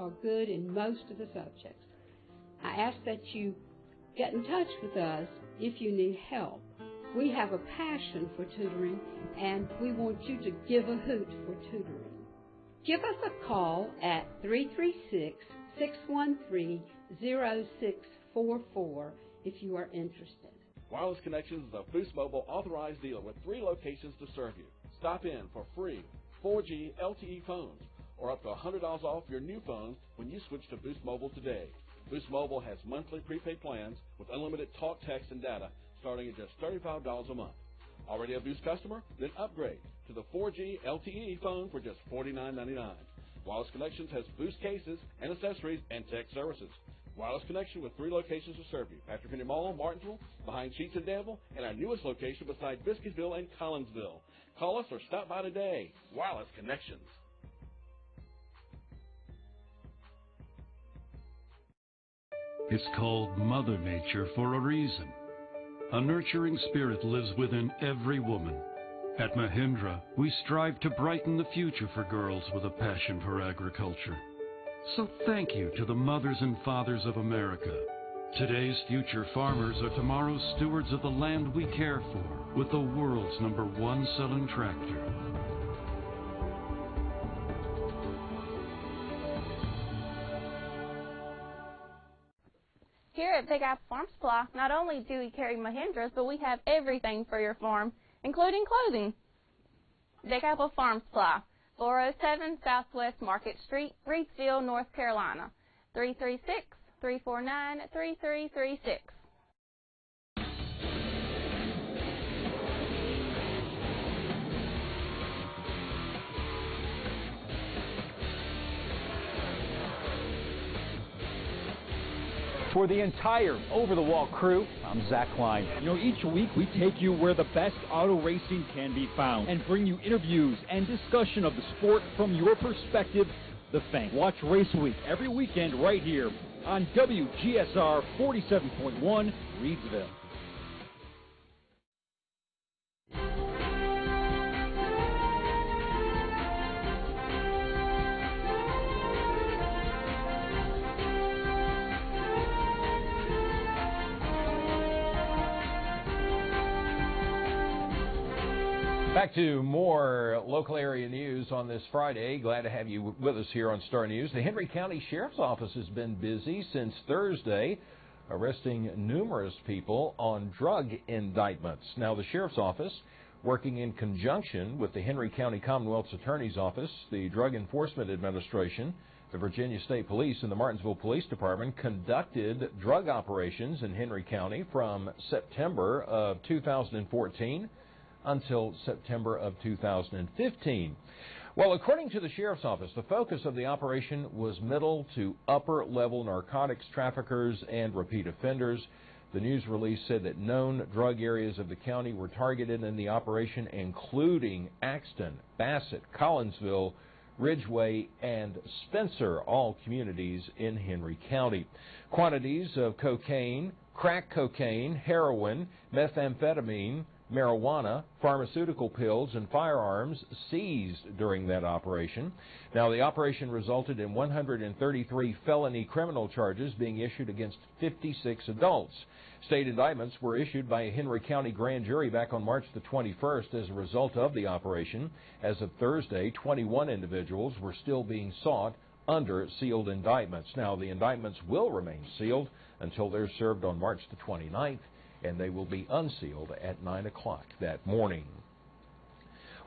are good in most of the subjects. I ask that you get in touch with us if you need help. We have a passion for tutoring, and we want you to give a hoot for tutoring. Give us a call at 336-613-0644 if you are interested. Wireless Connections is a Boost Mobile authorized dealer with 3 locations to serve you. Stop in for free 4G LTE phones or up to $100 off your new phone when you switch to Boost Mobile today. Boost Mobile has monthly prepaid plans with unlimited talk, text, and data starting at just $35 a month. Already a Boost customer? Then upgrade to the 4G LTE phone for just $49.99. Wireless Connections has Boost cases and accessories and tech services. Wireless Connection with 3 locations to serve you. Patrick Henry Mall, Martinsville, behind Sheets and Danville, and our newest location beside Biscuitville and Collinsville. Call us or stop by today. Wireless Connections. It's called Mother Nature for a reason. A nurturing spirit lives within every woman. At Mahindra, we strive to brighten the future for girls with a passion for agriculture. So thank you to the mothers and fathers of America. Today's future farmers are tomorrow's stewards of the land we care for with the world's #1 selling tractor. Here at Big Apple Farm Supply, not only do we carry Mahindras, but we have everything for your farm, including clothing. Big Apple Farm Supply, 407 Southwest Market Street, Reidsville, North Carolina, 336-349-3336. For the entire Over the Wall crew, I'm Zach Klein. You know, each week we take you where the best auto racing can be found and bring you interviews and discussion of the sport from your perspective, the fan. Watch Race Week every weekend right here on WGSR 47.1 Reidsville. Back to more local area news on this Friday. Glad to have you with us here on Star News. The Henry County Sheriff's Office has been busy since Thursday, arresting numerous people on drug indictments. Now, the Sheriff's Office, working in conjunction with the Henry County Commonwealth's Attorney's Office, the Drug Enforcement Administration, the Virginia State Police, and the Martinsville Police Department, conducted drug operations in Henry County from September of 2014 until September of 2015. Well, according to the Sheriff's Office, the focus of the operation was middle to upper-level narcotics traffickers and repeat offenders. The news release said that known drug areas of the county were targeted in the operation, including Axton, Bassett, Collinsville, Ridgeway, and Spencer, all communities in Henry County. Quantities of cocaine, crack cocaine, heroin, methamphetamine, marijuana, pharmaceutical pills, and firearms seized during that operation. Now, the operation resulted in 133 felony criminal charges being issued against 56 adults. State indictments were issued by a Henry County grand jury back on March the 21st as a result of the operation. As of Thursday, 21 individuals were still being sought under sealed indictments. Now, the indictments will remain sealed until they're served on March the 29th. And they will be unsealed at 9 o'clock that morning.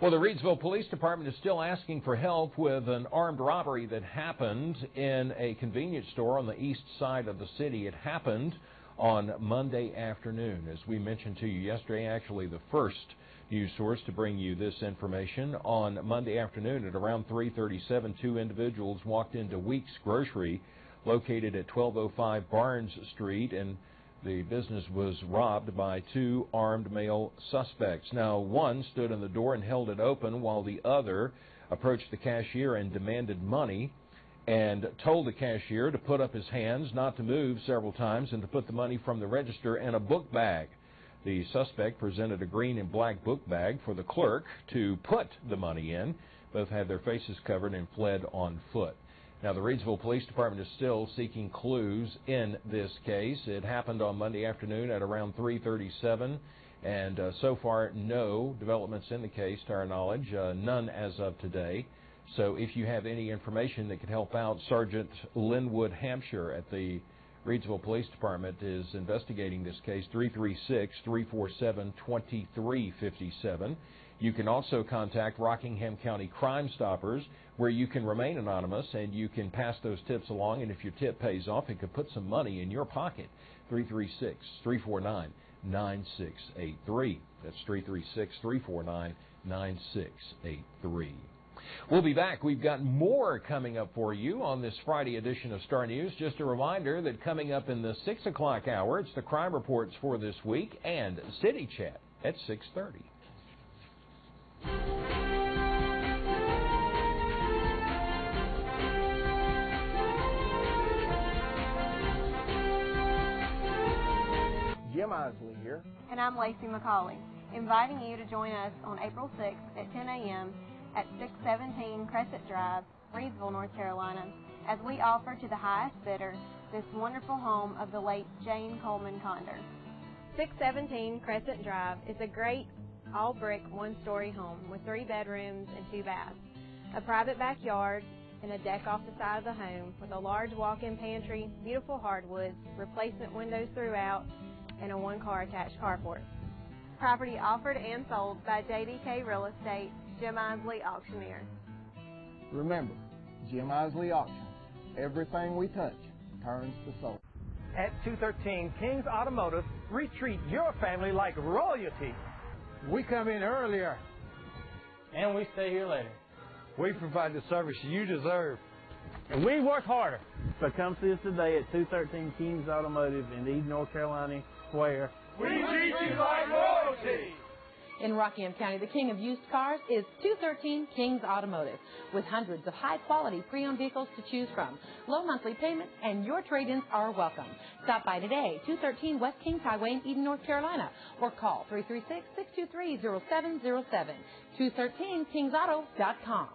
Well, the Reidsville Police Department is still asking for help with an armed robbery that happened in a convenience store on the east side of the city. It happened on Monday afternoon. As we mentioned to you yesterday, actually the first news source to bring you this information. On Monday afternoon at around 3:37, 2 individuals walked into Weeks Grocery, located at 1205 Barnes Street, and the business was robbed by 2 armed male suspects. Now, one stood in the door and held it open while the other approached the cashier and demanded money and told the cashier to put up his hands, not to move several times, and to put the money from the register in a book bag. The suspect presented a green and black book bag for the clerk to put the money in. Both had their faces covered and fled on foot. Now, the Reedsville Police Department is still seeking clues in this case. It happened on Monday afternoon at around 3:37, and so far, no developments in the case, to our knowledge, none as of today. So if you have any information that could help out, Sergeant Linwood Hampshire at the Reedsville Police Department is investigating this case, 336-347-2357. You can also contact Rockingham County Crime Stoppers, where you can remain anonymous and you can pass those tips along, and if your tip pays off, it could put some money in your pocket. 336-349-9683. That's 336-349-9683. We'll be back. We've got more coming up for you on this Friday edition of Star News. Just a reminder that coming up in the 6 o'clock hour, it's the crime reports for this week and City Chat at 6:30. Jim Isley here. And I'm Lacey McCauley, inviting you to join us on April 6th at 10 a.m. at 617 Crescent Drive, Reedsville, North Carolina, as we offer to the highest bidder this wonderful home of the late Jane Coleman Conder. 617 Crescent Drive is a great all-brick one-story home with 3 bedrooms and 2 baths, a private backyard, and a deck off the side of the home with a large walk-in pantry, beautiful hardwoods, replacement windows throughout, and a 1-car attached carport. Property offered and sold by JDK Real Estate, Jim Isley Auctioneer. Remember, Jim Isley Auctions. Everything we touch turns to soul. At 213 King's Automotive, we treat your family like royalty. We come in earlier. And we stay here later. We provide the service you deserve. And we work harder. So come see us today at 213 King's Automotive in Eden, North Carolina Square. We treat you like royalty. In Rockingham County, the king of used cars is 213 King's Automotive, with hundreds of high-quality pre-owned vehicles to choose from. Low monthly payments and your trade-ins are welcome. Stop by today, 213 West Kings Highway in Eden, North Carolina, or call 336-623-0707, 213kingsauto.com.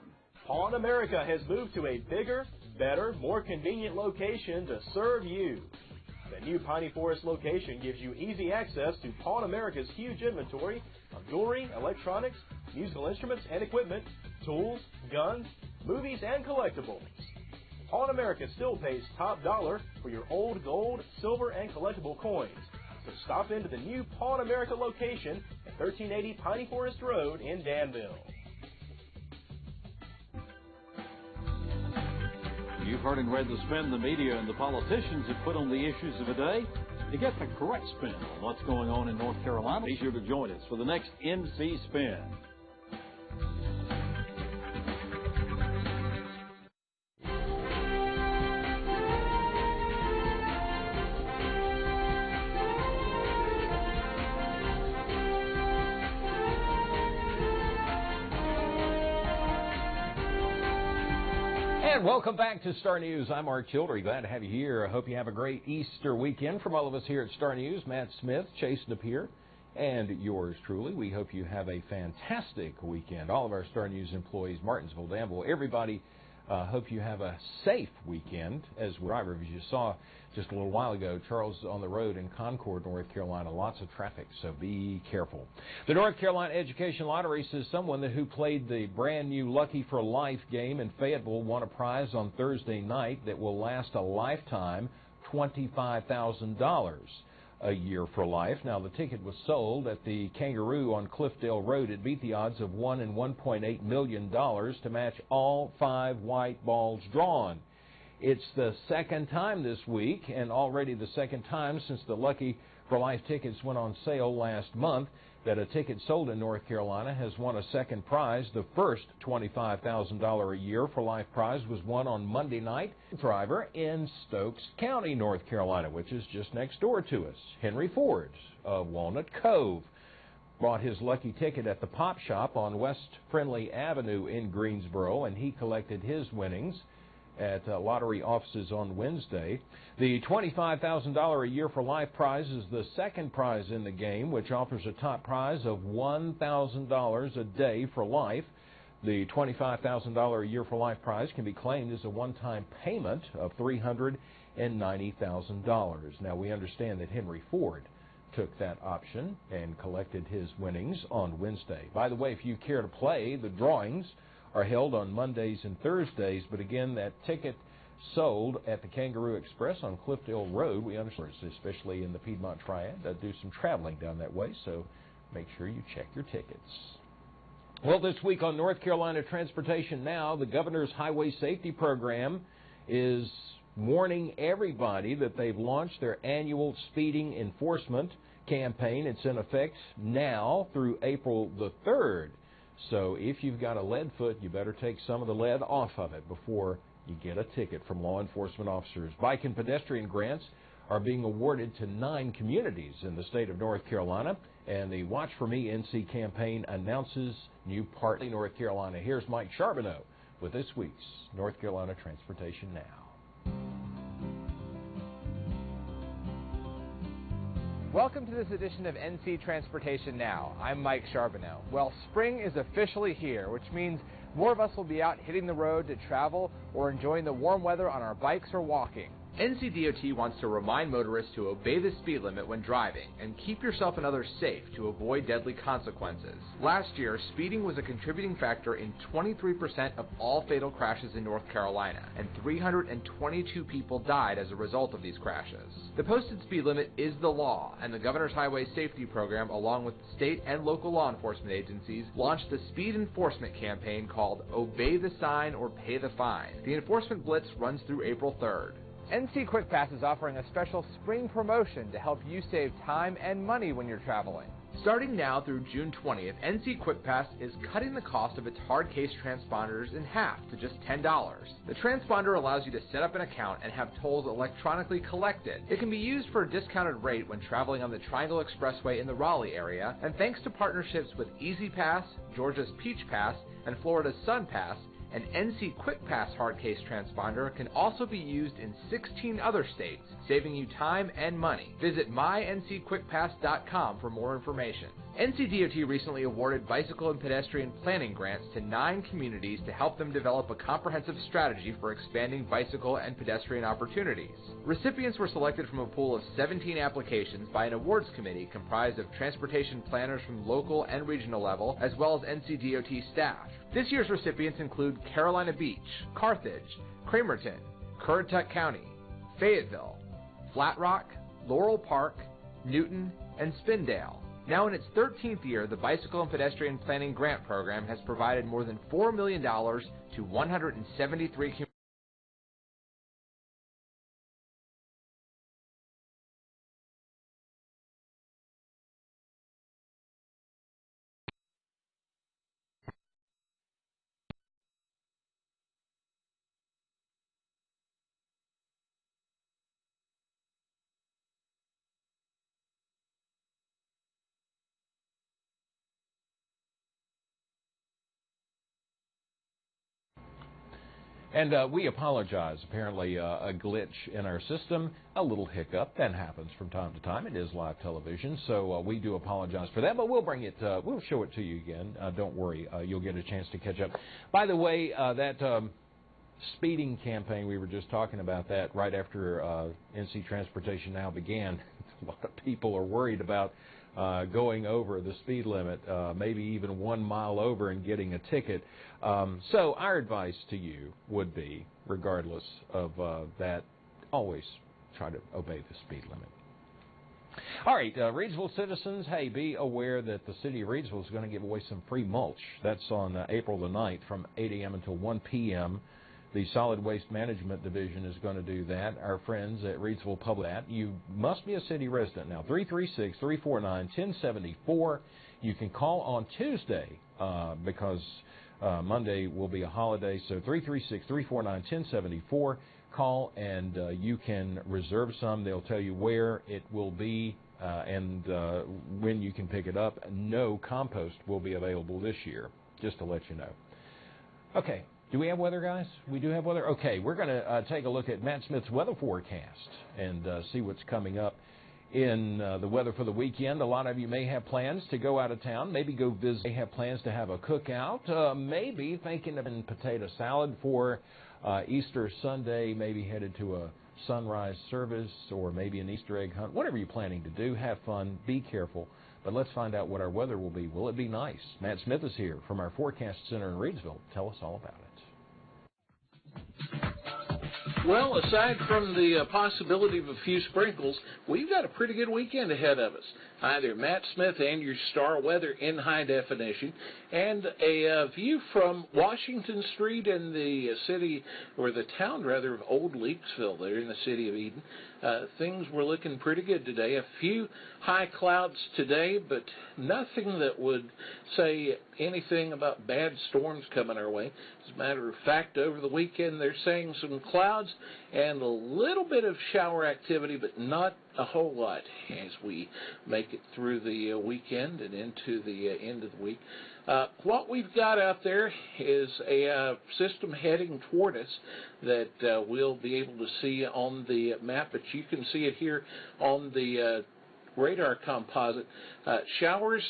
Pawn America has moved to a bigger, better, more convenient location to serve you. The new Piney Forest location gives you easy access to Pawn America's huge inventory of jewelry, electronics, musical instruments and equipment, tools, guns, movies, and collectibles. Pawn America still pays top dollar for your old gold, silver, and collectible coins. So stop into the new Pawn America location at 1380 Piney Forest Road in Danville. You've heard and read the spin the media and the politicians have put on the issues of the day. To get the correct spin on what's going on in North Carolina, be sure to join us for the next NC Spin. And welcome back to Star News. I'm Mark Childry. Glad to have you here. I hope you have a great Easter weekend. From all of us here at Star News, Matt Smith, Chase Napier, and yours truly. We hope you have a fantastic weekend. All of our Star News employees, Martinsville, Danville, everybody, hope you have a safe weekend as driver. As you saw just a little while ago, Charles on the road in Concord, North Carolina, lots of traffic, so be careful. The North Carolina Education Lottery says someone who played the brand new Lucky for Life game in Fayetteville won a prize on Thursday night that will last a lifetime, $25,000. A year for life. Now, the ticket was sold at the Kangaroo on Cliffdale Road. It beat the odds of $1 in $1.8 million to match all 5 white balls drawn. It's the second time this week, and already the second time since the Lucky for Life tickets went on sale last month, that a ticket sold in North Carolina has won a second prize. The first $25,000 a year for life prize was won on Monday night. Driver in Stokes County, North Carolina, which is just next door to us. Henry Ford of Walnut Cove bought his lucky ticket at the Pop Shop on West Friendly Avenue in Greensboro, and he collected his winnings at lottery offices on Wednesday. The $25,000 a year for life prize is the second prize in the game, which offers a top prize of $1,000 a day for life. The $25,000 a year for life prize can be claimed as a one-time payment of $390,000. Now, we understand that Henry Ford took that option and collected his winnings on Wednesday. By the way, if you care to play, the drawings are held on Mondays and Thursdays, but again, that ticket sold at the Kangaroo Express on Cliffdale Road. We understand, especially in the Piedmont Triad, do some traveling down that way, so make sure you check your tickets. Well, this week on North Carolina Transportation Now, the Governor's Highway Safety Program is warning everybody that they've launched their annual speeding enforcement campaign. It's in effect now through April the 3rd. So if you've got a lead foot, you better take some of the lead off of it before you get a ticket from law enforcement officers. Bike and pedestrian grants are being awarded to 9 communities in the state of North Carolina, and the Watch For Me NC campaign announces new partly North Carolina. Here's Mike Charbonneau with this week's North Carolina Transportation Now. Welcome to this edition of NC Transportation Now. I'm Mike Charbonneau. Well, spring is officially here, which means more of us will be out hitting the road to travel or enjoying the warm weather on our bikes or walking. NCDOT wants to remind motorists to obey the speed limit when driving and keep yourself and others safe to avoid deadly consequences. Last year, speeding was a contributing factor in 23% of all fatal crashes in North Carolina, and 322 people died as a result of these crashes. The posted speed limit is the law, and the Governor's Highway Safety Program, along with state and local law enforcement agencies, launched the speed enforcement campaign called Obey the Sign or Pay the Fine. The enforcement blitz runs through April 3rd. NC Quick Pass is offering a special spring promotion to help you save time and money when you're traveling. Starting now through June 20th, NC Quick Pass is cutting the cost of its hard case transponders in half to just $10. The transponder allows you to set up an account and have tolls electronically collected. It can be used for a discounted rate when traveling on the Triangle Expressway in the Raleigh area, and thanks to partnerships with Easy Pass, Georgia's Peach Pass, and Florida's Sun Pass, an NC Quick Pass hard case transponder can also be used in 16 other states, saving you time and money. Visit myncquickpass.com for more information. NCDOT recently awarded bicycle and pedestrian planning grants to 9 communities to help them develop a comprehensive strategy for expanding bicycle and pedestrian opportunities. Recipients were selected from a pool of 17 applications by an awards committee comprised of transportation planners from local and regional level, as well as NCDOT staff. This year's recipients include Carolina Beach, Carthage, Cramerton, Currituck County, Fayetteville, Flat Rock, Laurel Park, Newton, and Spindale. Now in its 13th year, the Bicycle and Pedestrian Planning Grant Program has provided more than $4 million to 173 communities. And we apologize. Apparently a glitch in our system, a little hiccup. That happens from time to time. It is live television, so we do apologize for that. But we'll bring it, we'll show it to you again. Don't worry. You'll get a chance to catch up. By the way, that speeding campaign, we were just talking about that right after NC Transportation Now began. A lot of people are worried about going over the speed limit, maybe even 1 mile over and getting a ticket. So our advice to you would be, regardless of that, always try to obey the speed limit. All right, Reidsville citizens, hey, be aware that the city of Reidsville is going to give away some free mulch. That's on April the 9th from 8 a.m. until 1 p.m. The Solid Waste Management Division is going to do that. Our friends at Reidsville Public, you must be a city resident now. 336-349-1074. You can call on Tuesday because Monday will be a holiday. So 336-349-1074. Call and you can reserve some. They'll tell you where it will be and when you can pick it up. No compost will be available this year, just to let you know. Okay. Do we have weather, guys? We do have weather? Okay, we're going to take a look at Matt Smith's weather forecast and see what's coming up in the weather for the weekend. A lot of you may have plans to go out of town, maybe go visit, may have plans to have a cookout, maybe thinking of a potato salad for Easter Sunday, maybe headed to a sunrise service or maybe an Easter egg hunt. Whatever you're planning to do, have fun, be careful. But let's find out what our weather will be. Will it be nice? Matt Smith is here from our Forecast Center in Reidsville. Tell us all about it. Well, aside from the possibility of a few sprinkles, we've got a pretty good weekend ahead of us. Hi there, Matt Smith and your star weather in high definition, and a view from Washington Street in the city, or the town rather, of Old Leaksville there in the city of Eden. Things were looking pretty good today. A few high clouds today, but nothing that would say anything about bad storms coming our way. As a matter of fact, over the weekend they're saying some clouds and a little bit of shower activity, but not a whole lot as we make it through the weekend and into the end of the week. What we've got out there is a system heading toward us that we'll be able to see on the map, but you can see it here on the radar composite. Showers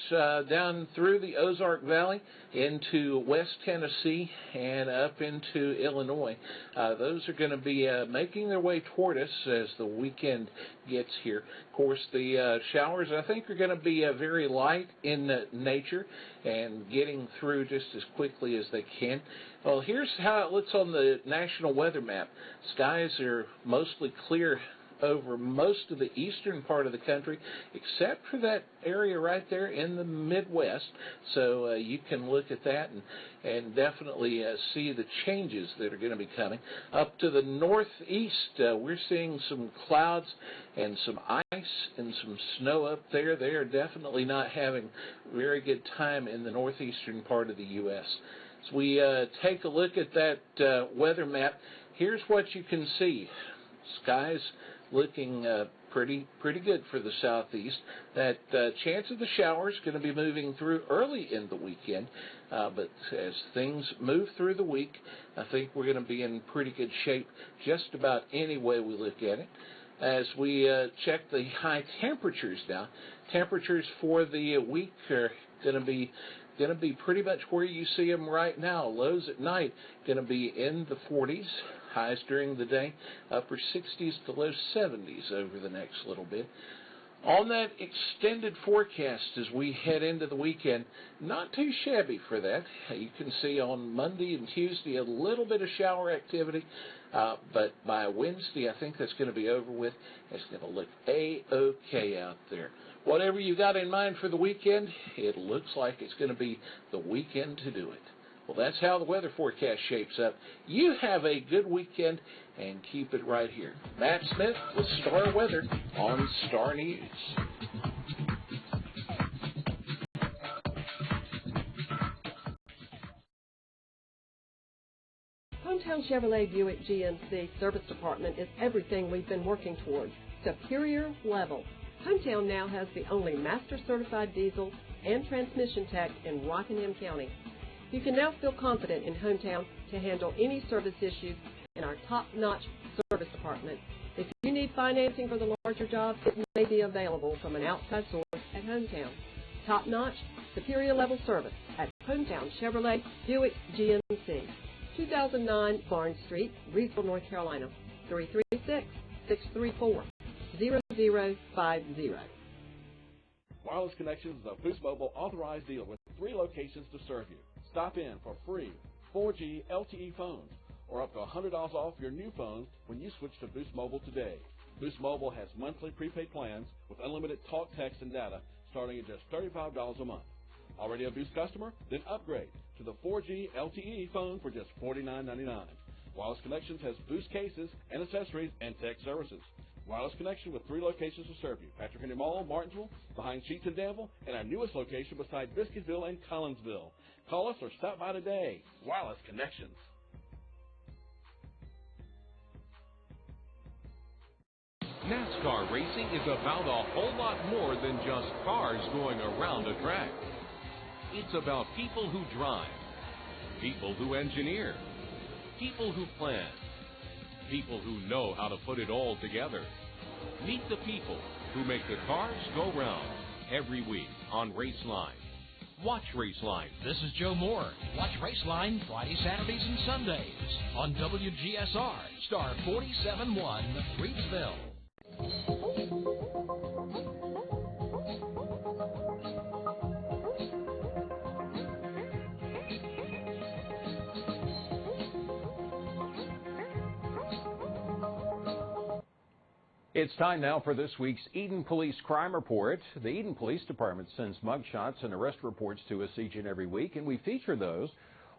down through the Ozark Valley into West Tennessee and up into Illinois. Those are going to be making their way toward us as the weekend gets here. Of course, the showers, I think, are going to be very light in nature and getting through just as quickly as they can. Well, here's how it looks on the national weather map. Skies are mostly clear over most of the eastern part of the country, except for that area right there in the Midwest. So you can look at that and definitely see the changes that are going to be coming. Up to the northeast, we're seeing some clouds and some ice and some snow up there. They are definitely not having a very good time in the northeastern part of the U.S. As we take a look at that weather map, here's what you can see. Skies looking pretty good for the southeast. That chance of the showers going to be moving through early in the weekend, but as things move through the week, I think we're going to be in pretty good shape just about any way we look at it. As we check the high temperatures now, temperatures for the week are going to be pretty much where you see them right now. Lows at night going to be in the 40s. Highs during the day, upper 60s to low 70s over the next little bit. On that extended forecast as we head into the weekend, not too shabby for that. You can see on Monday and Tuesday a little bit of shower activity, but by Wednesday I think that's going to be over with. It's going to look A-OK out there. Whatever you got in mind for the weekend, it looks like it's going to be the weekend to do it. Well, that's how the weather forecast shapes up. You have a good weekend and keep it right here. Matt Smith with Star Weather on Star News. Hometown Chevrolet Buick GMC Service Department is everything we've been working towards. Superior level. Hometown now has the only master certified diesel and transmission tech in Rockingham County. You can now feel confident in Hometown to handle any service issues in our top-notch service department. If you need financing for the larger jobs, it may be available from an outside source at Hometown. Top-notch, superior level service at Hometown Chevrolet Buick GMC, 2009 Barnes Street, Reidsville, North Carolina, 336-634-0050. Wireless Connections is a Boost Mobile authorized dealer with 3 locations to serve you. Stop in for free 4G LTE phones or up to $100 off your new phone when you switch to Boost Mobile today. Boost Mobile has monthly prepaid plans with unlimited talk, text, and data starting at just $35 a month. Already a Boost customer? Then upgrade to the 4G LTE phone for just $49.99. Wireless Connections has Boost cases and accessories and tech services. Wireless Connection with 3 locations to serve you. Patrick Henry Mall, Martinsville, behind Sheets in Danville, and our newest location beside Biscuitville and Collinsville. Call us or stop by today. Wireless Connections. NASCAR racing is about a whole lot more than just cars going around a track. It's about people who drive, people who engineer, people who plan, people who know how to put it all together. Meet the people who make the cars go round every week on Raceline. Watch Raceline. This is Joe Moore. Watch Raceline Friday, Saturdays, and Sundays on WGSR, Star 47.1, Reidsville. It's time now for this week's Eden Police Crime Report. The Eden Police Department sends mugshots and arrest reports to us each and every week, and we feature those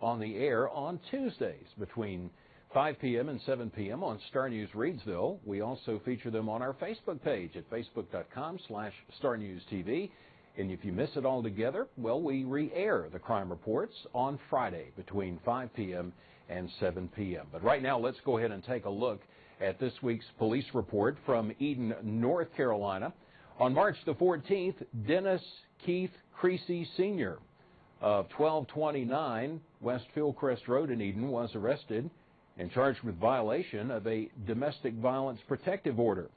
on the air on Tuesdays between 5 p.m. and 7 p.m. on Star News Reidsville. We also feature them on our Facebook page at facebook.com/StarNewsTV. And if you miss it altogether, well, we re-air the crime reports on Friday between 5 p.m. and 7 p.m. But right now, let's go ahead and take a look at this week's police report from Eden, North Carolina. On March the 14th, Dennis Keith Creasy Sr. of 1229 West Fieldcrest Road in Eden was arrested and charged with violation of a domestic violence protective order.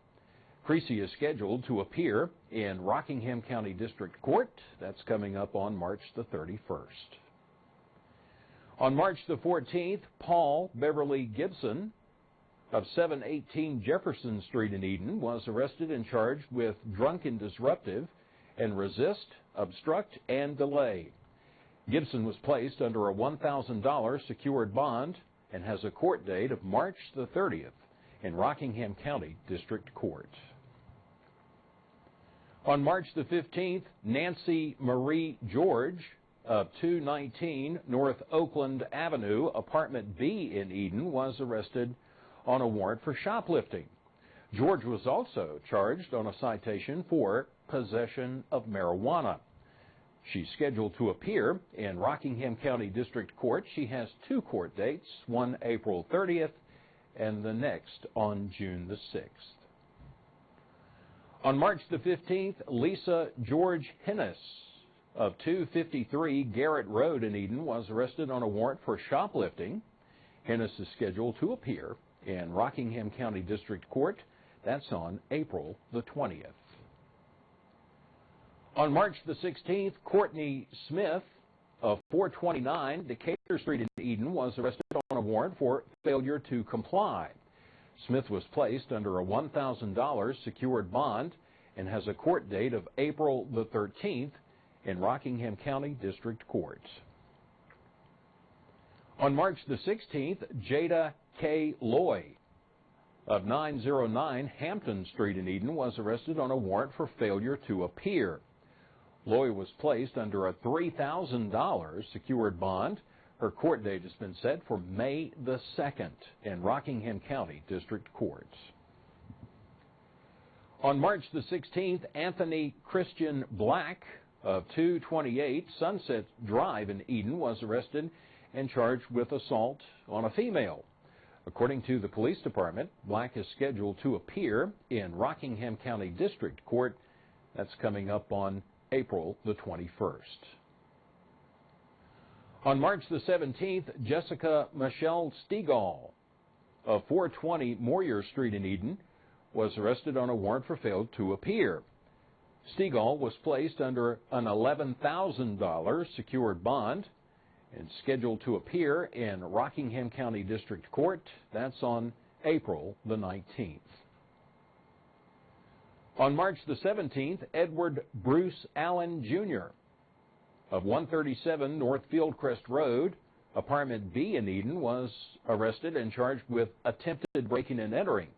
Creasy is scheduled to appear in Rockingham County District Court. That's coming up on March the 31st. On March the 14th, Paul Beverly Gibson of 718 Jefferson Street in Eden was arrested and charged with drunken disruptive and resist, obstruct, and delay. Gibson was placed under a $1,000 secured bond and has a court date of March the 30th in Rockingham County District Court. On March the 15th, Nancy Marie George of 219 North Oakland Avenue, Apartment B in Eden, was arrested on a warrant for shoplifting. George was also charged on a citation for possession of marijuana. She's scheduled to appear in Rockingham County District Court. She has two court dates, one April 30th and the next on June the 6th. On March the 15th, Lisa George Hennis of 253 Garrett Road in Eden was arrested on a warrant for shoplifting. Hennis is scheduled to appear in Rockingham County District Court. That's on April the 20th. On March the 16th, Courtney Smith of 429 Decatur Street in Eden was arrested on a warrant for failure to comply. Smith was placed under a $1,000 secured bond and has a court date of April the 13th in Rockingham County District Court. On March the 16th, Jada K. Loy of 909 Hampton Street in Eden was arrested on a warrant for failure to appear. Loy was placed under a $3,000 secured bond. Her court date has been set for May the 2nd in Rockingham County District Court. On March the 16th, Anthony Christian Black of 228 Sunset Drive in Eden was arrested and charged with assault on a female. According to the police department, Black is scheduled to appear in Rockingham County District Court. That's coming up on April the 21st. On March the 17th, Jessica Michelle Stegall of 420 Moyer Street in Eden was arrested on a warrant for failure to appear. Stegall was placed under an $11,000 secured bond and scheduled to appear in Rockingham County District Court. That's on April the 19th. On March the 17th, Edward Bruce Allen, Jr. of 137 North Fieldcrest Road, Apartment B in Eden, was arrested and charged with attempted breaking and entering.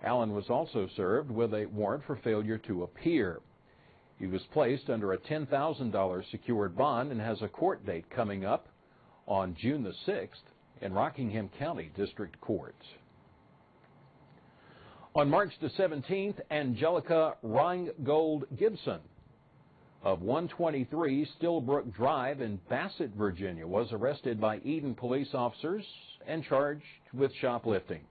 Allen was also served with a warrant for failure to appear. He was placed under a $10,000 secured bond and has a court date coming up on June the 6th in Rockingham County District Court. On March the 17th, Angelica Reingold Gibson of 123 Stillbrook Drive in Bassett, Virginia, was arrested by Eden police officers and charged with shoplifting.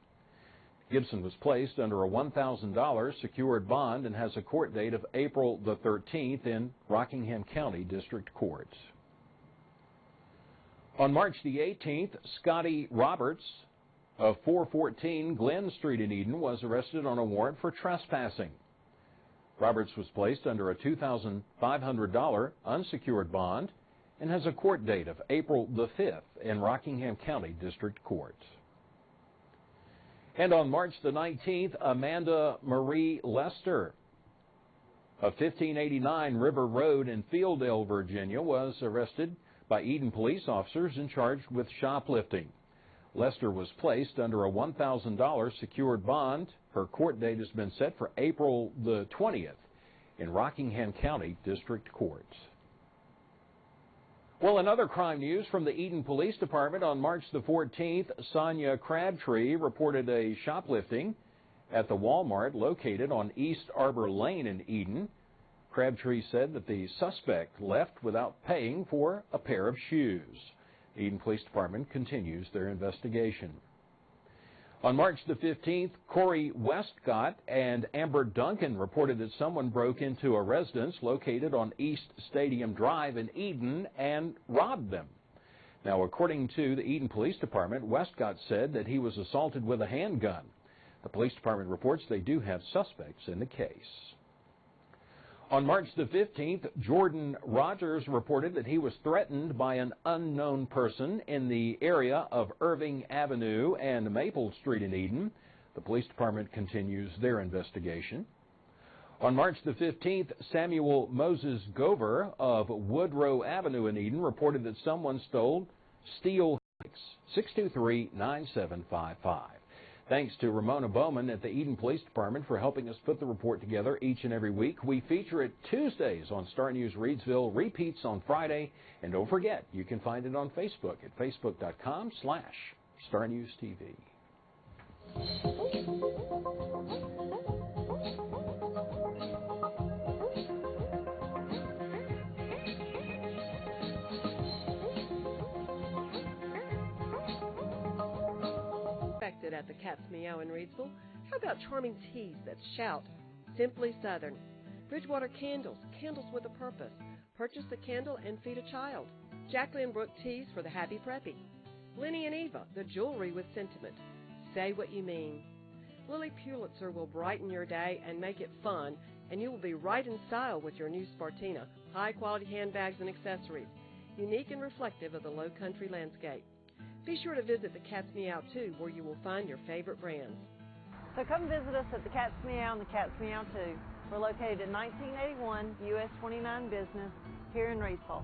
Gibson was placed under a $1,000 secured bond and has a court date of April the 13th in Rockingham County District Court. On March the 18th, Scotty Roberts of 414 Glen Street in Eden was arrested on a warrant for trespassing. Roberts was placed under a $2,500 unsecured bond and has a court date of April the 5th in Rockingham County District Court. And on March the 19th, Amanda Marie Lester of 1589 River Road in Fieldale, Virginia, was arrested by Eden police officers and charged with shoplifting. Lester was placed under a $1,000 secured bond. Her court date has been set for April the 20th in Rockingham County District Court. Well, in other crime news from the Eden Police Department, on March the 14th, Sonia Crabtree reported a shoplifting at the Walmart located on East Arbor Lane in Eden. Crabtree said that the suspect left without paying for a pair of shoes. The Eden Police Department continues their investigation. On March the 15th, Corey Westcott and Amber Duncan reported that someone broke into a residence located on East Stadium Drive in Eden and robbed them. Now, according to the Eden Police Department, Westcott said that he was assaulted with a handgun. The police department reports they do have suspects in the case. On March the 15th, Jordan Rogers reported that he was threatened by an unknown person in the area of Irving Avenue and Maple Street in Eden. The police department continues their investigation. On March the 15th, Samuel Moses Gover of Woodrow Avenue in Eden reported that someone stole 623-9755. Thanks to Ramona Bowman at the Eden Police Department for helping us put the report together each and every week. We feature it Tuesdays on Star News Reidsville, repeats on Friday, and don't forget, you can find it on Facebook at facebook.com/StarNewsTV. At the Cat's Meow in Reidsville. How about charming teas that shout, Simply Southern? Bridgewater Candles, candles with a purpose. Purchase a candle and feed a child. Jacqueline Brooke Teas for the happy preppy. Lenny and Eva, the jewelry with sentiment. Say what you mean. Lily Pulitzer will brighten your day and make it fun, and you will be right in style with your new Spartina, high-quality handbags and accessories, unique and reflective of the low country landscape. Be sure to visit the Cat's Meow, too, where you will find your favorite brands. So come visit us at the Cat's Meow and the Cat's Meow, too. We're located at 1981 US 29 Business here in Reidsville.